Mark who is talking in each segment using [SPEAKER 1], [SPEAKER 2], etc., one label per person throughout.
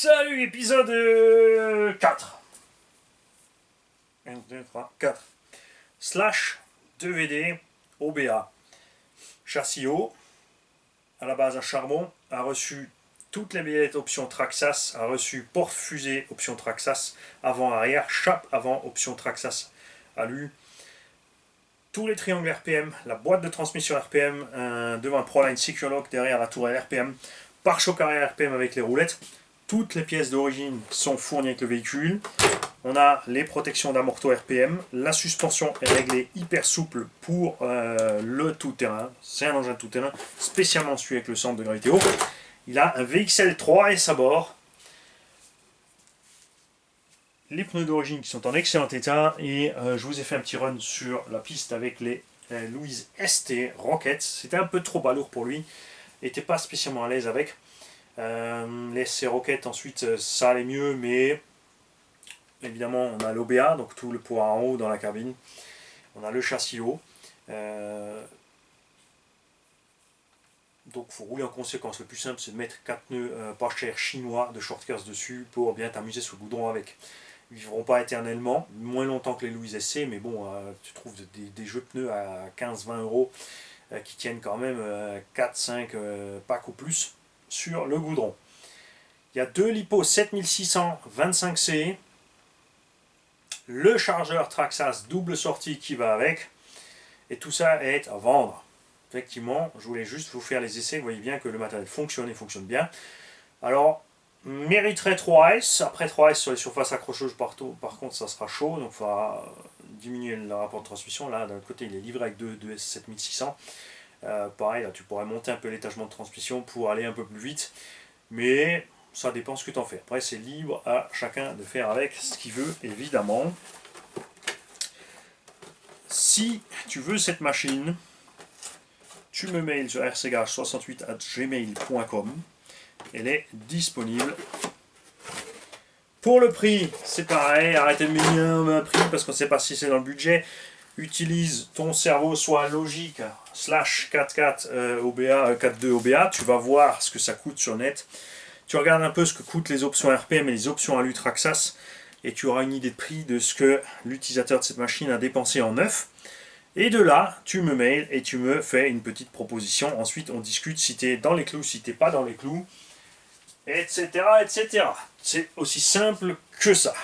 [SPEAKER 1] Salut, épisode 4. 1, 2, 3, 4. Slash 2VD OBA. Châssis haut, à la base à charbon, a reçu toutes les billettes option Traxxas, a reçu porte-fusée option Traxxas, avant-arrière, chape avant option Traxxas alu, tous les triangles RPM, la boîte de transmission RPM, devant un Proline Secure Lock, derrière la tourelle RPM, pare-choc arrière RPM avec les roulettes. Toutes les pièces d'origine sont fournies avec le véhicule. On a les protections d'amorto RPM. La suspension est réglée hyper souple pour le tout-terrain. C'est un engin tout-terrain spécialement suivi avec le centre de gravité haut. Il a un VXL 3S à bord. Les pneus d'origine qui sont en excellent état. Et je vous ai fait un petit run sur la piste avec les Louise ST Rocket. C'était un peu trop balourd pour lui. Il n'était pas spécialement à l'aise avec. Les SC Rocket ensuite ça allait mieux, mais évidemment on a l'OBA, donc tout le poids en haut dans la cabine, on a le châssis haut, donc il faut rouler en conséquence. Le plus simple c'est de mettre 4 nœuds pas chers chinois de shortcars dessus pour bien t'amuser sur le goudron avec. Ils ne vivront pas éternellement, moins longtemps que les Louise SC, mais bon, tu trouves des jeux de pneus à 15-20 euros qui tiennent quand même 4-5 packs ou plus sur le goudron. Il y a deux LiPo 7600 25C, le chargeur Traxxas double sortie qui va avec, et tout ça est à vendre. Effectivement, je voulais juste vous faire les essais, vous voyez bien que le matériel fonctionne et fonctionne bien. Alors, mériterait 3S, après 3S sur les surfaces accrocheuses partout, par contre ça sera chaud, donc il faudra diminuer le rapport de transmission. Là, d'un autre côté, il est livré avec deux S7600. Pareil, là tu pourrais monter un peu l'étagement de transmission pour aller un peu plus vite, mais ça dépend ce que tu en fais. Après c'est libre à chacun de faire avec ce qu'il veut, évidemment. Si tu veux cette machine, tu me mails sur rcgarage68@gmail.com. Elle est disponible. Pour le prix, c'est pareil, arrêtez de me dire un prix parce qu'on ne sait pas si c'est dans le budget. Utilise ton cerveau, soit logique, slash 4.4 OBA, 4.2 OBA, tu vas voir ce que ça coûte sur net. Tu regardes un peu ce que coûtent les options RPM et les options alu Traxxas, et tu auras une idée de prix de ce que l'utilisateur de cette machine a dépensé en neuf. Et de là, tu me mails et tu me fais une petite proposition. Ensuite, on discute si tu es dans les clous, si tu n'es pas dans les clous, etc., etc. C'est aussi simple que ça.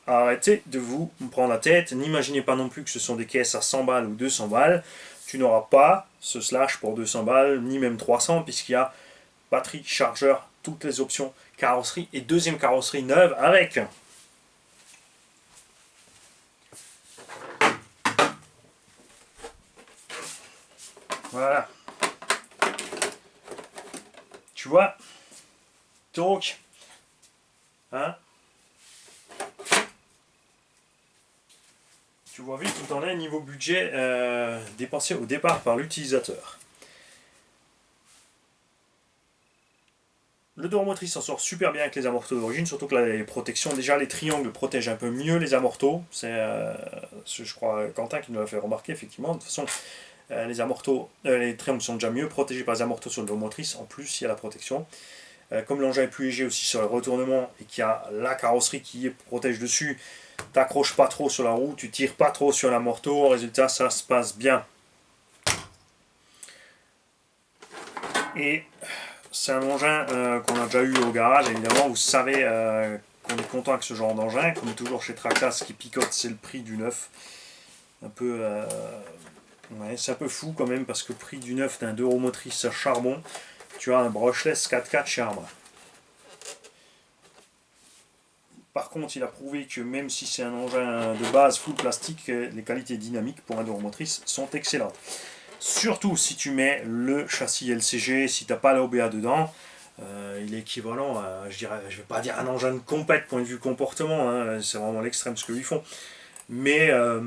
[SPEAKER 1] Arrêtez de vous prendre la tête. N'imaginez pas non plus que ce sont des caisses à 100 balles ou 200 balles. Tu n'auras pas ce slash pour 200 balles, ni même 300, puisqu'il y a batterie, chargeur, toutes les options, carrosserie et deuxième carrosserie neuve avec. Voilà. Tu vois. Donc, hein, tu vois vite où t'en es niveau budget dépensé au départ par l'utilisateur. Le dos motrice s'en sort super bien avec les amortos d'origine, surtout que les protections, déjà les triangles protègent un peu mieux les amortos. C'est, je crois, Quentin qui nous l'a fait remarquer, effectivement. De toute façon, les amortos, les triangles sont déjà mieux protégés par les amortos sur le dos motrice. En plus, il y a la protection. Comme l'engin est plus léger aussi sur le retournement et qu'il y a la carrosserie qui protège dessus, t'accroches pas trop sur la roue, tu tires pas trop sur l'amorto, résultat ça se passe bien. Et c'est un engin qu'on a déjà eu au garage, évidemment vous savez qu'on est content avec ce genre d'engin, comme toujours chez Traxxas, ce qui picote c'est le prix du neuf. Un peu, ouais, c'est un peu fou quand même parce que le prix du neuf d'un 2 roues motrices à charbon, tu as un brushless 4x4 chez Arma. Par contre, il a prouvé que même si c'est un engin de base full plastique, les qualités dynamiques pour un 2 roues motrices sont excellentes. Surtout si tu mets le châssis LCG, si tu n'as pas l'OBA dedans, il est équivalent à, je ne vais pas dire un engin de compète point de vue comportement, hein, c'est vraiment l'extrême ce qu'ils font, mais ça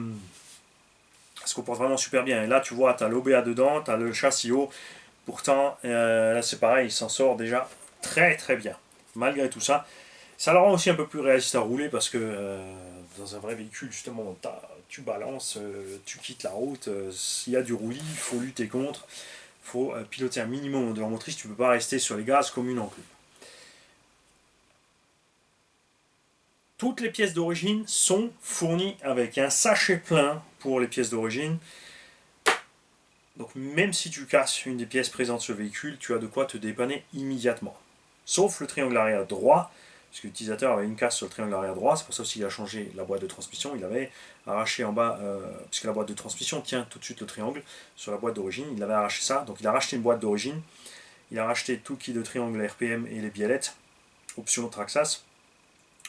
[SPEAKER 1] se comporte vraiment super bien. Et là, tu vois, tu as l'OBA dedans, tu as le châssis haut. Pourtant, là c'est pareil, il s'en sort déjà très très bien. Malgré tout ça, ça le rend aussi un peu plus réaliste à rouler parce que dans un vrai véhicule, justement, tu balances, tu quittes la route. S'il y a du roulis, il faut lutter contre. Il faut piloter un minimum de la motrice, tu ne peux pas rester sur les gaz comme une enclume. toutes les pièces d'origine sont fournies avec un sachet plein pour les pièces d'origine. Donc même si tu casses une des pièces présentes sur le véhicule, tu as de quoi te dépanner immédiatement. Sauf le triangle arrière droit, parce que l'utilisateur avait une casse sur le triangle arrière droit, c'est pour ça aussi qu'il a changé la boîte de transmission, il avait arraché en bas, puisque la boîte de transmission tient tout de suite le triangle sur la boîte d'origine, il avait arraché ça, donc il a racheté une boîte d'origine, il a racheté tout le kit de triangle RPM et les biellettes, option Traxxas,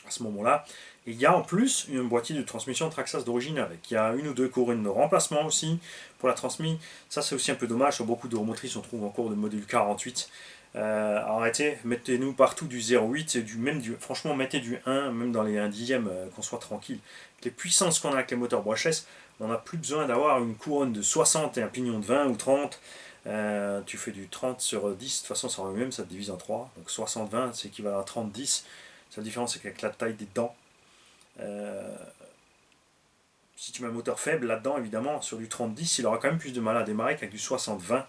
[SPEAKER 1] à ce moment-là. Et il y a en plus un boîtier de transmission Traxxas d'origine avec. Il y a une ou deux couronnes de remplacement aussi pour la transmission. Ça c'est aussi un peu dommage, sur beaucoup de motrices on trouve encore le module 48. Arrêtez, mettez-nous partout du 0,8 et franchement mettez du 1, même dans les 1 dixième, qu'on soit tranquille. Les puissances qu'on a avec les moteurs brushless, on n'a plus besoin d'avoir une couronne de 60 et un pignon de 20 ou 30. Tu fais du 30 sur 10, de toute façon ça revient même, ça te divise en 3. Donc 60-20 c'est équivalent à 30-10. La différence c'est qu'avec la taille des dents, si tu mets un moteur faible là-dedans, évidemment, sur du 30-10, il aura quand même plus de mal à démarrer qu'avec du 60-20.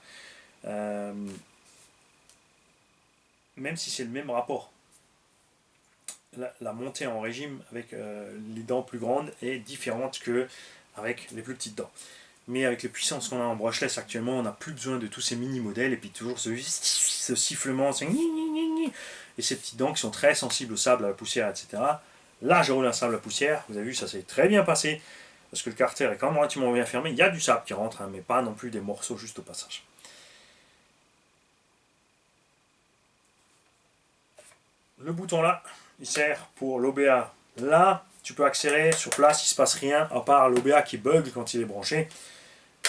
[SPEAKER 1] Même si c'est le même rapport. La montée en régime avec les dents plus grandes est différente que avec les plus petites dents. Mais avec les puissances qu'on a en brushless actuellement, on n'a plus besoin de tous ces mini modèles et puis toujours ce sifflement, et ces petites dents qui sont très sensibles au sable, à la poussière, etc. Là, j'ai roulé un sable à poussière, vous avez vu, ça s'est très bien passé parce que le carter est quand même relativement bien fermé. Il y a du sable qui rentre, hein, mais pas non plus des morceaux juste au passage. Le bouton là, il sert pour l'OBA. Là, tu peux accélérer sur place, il ne se passe rien, à part l'OBA qui bug quand il est branché.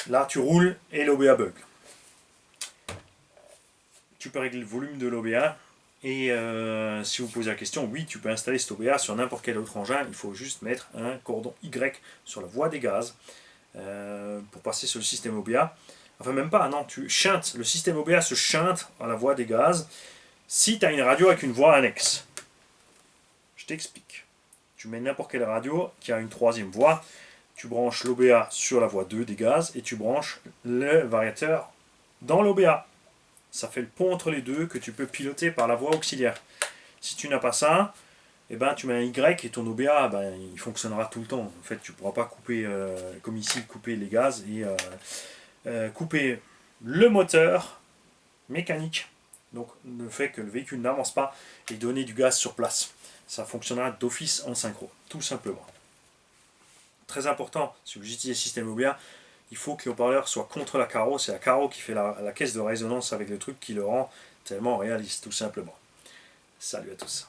[SPEAKER 1] Là, tu roules et l'OBA bug. Tu peux régler le volume de l'OBA. Et si vous posez la question, oui, tu peux installer cet OBA sur n'importe quel autre engin. Il faut juste mettre un cordon Y sur la voie des gaz pour passer sur le système OBA. Enfin, même pas, non, tu chantes. Le système OBA se chante à la voie des gaz si tu as une radio avec une voie annexe. Je t'explique. Tu mets n'importe quelle radio qui a une troisième voie, tu branches l'OBA sur la voie 2 des gaz et tu branches le variateur dans l'OBA. Ça fait le pont entre les deux que tu peux piloter par la voie auxiliaire. Si tu n'as pas ça, eh ben, tu mets un Y et ton OBA il fonctionnera tout le temps. En fait, tu ne pourras pas couper, comme ici, couper les gaz et couper le moteur mécanique. Donc le fait que le véhicule n'avance pas et donner du gaz sur place. Ça fonctionnera d'office en synchro, tout simplement. Très important, si vous utilisez le système OBA, il faut que le haut-parleur soit contre la carreau. C'est la carreau qui fait la caisse de résonance avec le truc qui le rend tellement réaliste, tout simplement. Salut à tous.